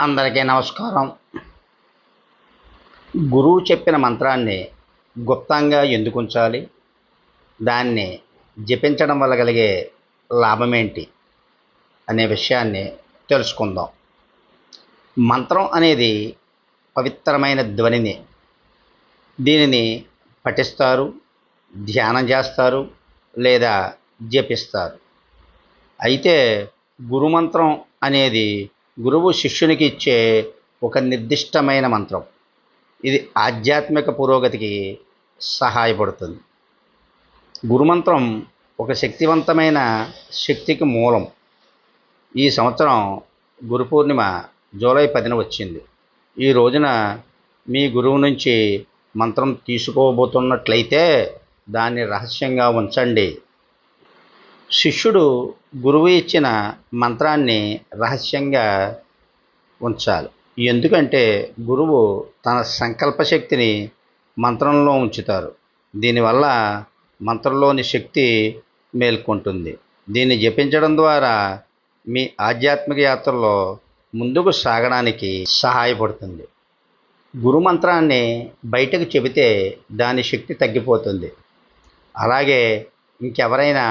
అందరికీ నమస్కారం. గురువు చెప్పిన మంత్రాన్ని గుప్తంగా ఎందుకు ఉంచాలి? దాన్ని జపించడం వల్ల కలిగే లాభమేంటి అనే విషయాన్ని తెలుసుకుందాం. మంత్రం అనేది పవిత్రమైన ధ్వనిని. దీనిని పఠిస్తారు, ధ్యానం చేస్తారు లేదా జపిస్తారు. అయితే గురుమంత్రం అనేది గురువు శిష్యునికి ఇచ్చే ఒక నిర్దిష్టమైన మంత్రం. ఇది ఆధ్యాత్మిక పురోగతికి సహాయపడుతుంది. గురుమంత్రం ఒక శక్తివంతమైన శక్తికి మూలం. ఈ సంవత్సరం గురు పూర్ణిమ జూలై 10న వచ్చింది. ఈ రోజున మీ గురువు నుంచి మంత్రం తీసుకోబోతున్నట్లయితే దాన్ని రహస్యంగా ఉంచండి. శిష్యుడు గురువు ఇచ్చిన మంత్రాన్ని రహస్యంగా ఉంచాలి. ఎందుకంటే గురువు తన సంకల్ప శక్తిని మంత్రంలో ఉంచుతారు. దీనివల్ల మంత్రంలోని శక్తి మేల్కొంటుంది. దీన్ని జపించడం ద్వారా మీ ఆధ్యాత్మిక యాత్రలో ముందుకు సాగడానికి సహాయపడుతుంది. గురు మంత్రాన్ని బయటకు చెబితే దాని శక్తి తగ్గిపోతుంది. అలాగే ఇంకెవరైనా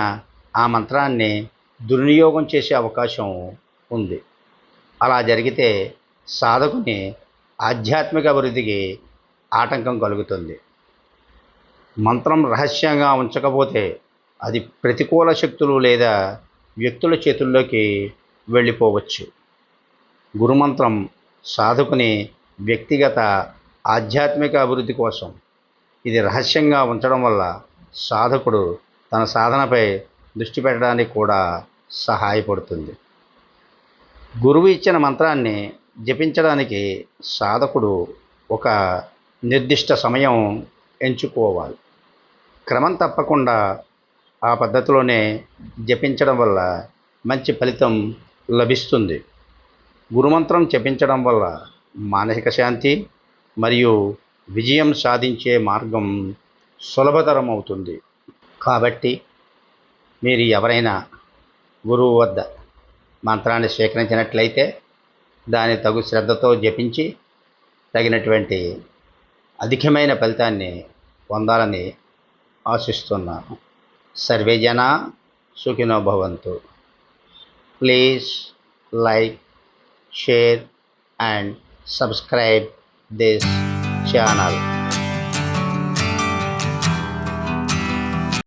ఆ మంత్రాన్ని దుర్వినియోగం చేసే అవకాశం ఉంది. అలా జరిగితే సాధకుని ఆధ్యాత్మిక అభివృద్ధికి ఆటంకం కలుగుతుంది. మంత్రం రహస్యంగా ఉంచకపోతే అది ప్రతికూల శక్తులు లేదా వ్యక్తుల చేతుల్లోకి వెళ్ళిపోవచ్చు. గురుమంత్రం సాధకుని వ్యక్తిగత ఆధ్యాత్మిక అభివృద్ధి కోసం. ఇది రహస్యంగా ఉంచడం వల్ల సాధకుడు తన సాధనపై దృష్టి పెట్టడానికి కూడా సహాయపడుతుంది. గురువు ఇచ్చిన మంత్రాన్ని జపించడానికి సాధకుడు ఒక నిర్దిష్ట సమయం ఎంచుకోవాలి. క్రమం తప్పకుండా ఆ పద్ధతిలోనే జపించడం వల్ల మంచి ఫలితం లభిస్తుంది. గురుమంత్రం జపించడం వల్ల మానసిక శాంతి మరియు విజయం సాధించే మార్గం సులభతరం అవుతుంది. కాబట్టి మీరు ఎవరైనా గురువు వద్ద మంత్రాన్ని స్వీకరించినట్లయితే దాన్ని తగు శ్రద్ధతో జపించి తగినటువంటి అధికమైన ఫలితాన్ని పొందాలని ఆశిస్తున్నాను. సర్వే జనా సుఖినో భవంతు. Please like, share and subscribe this channel.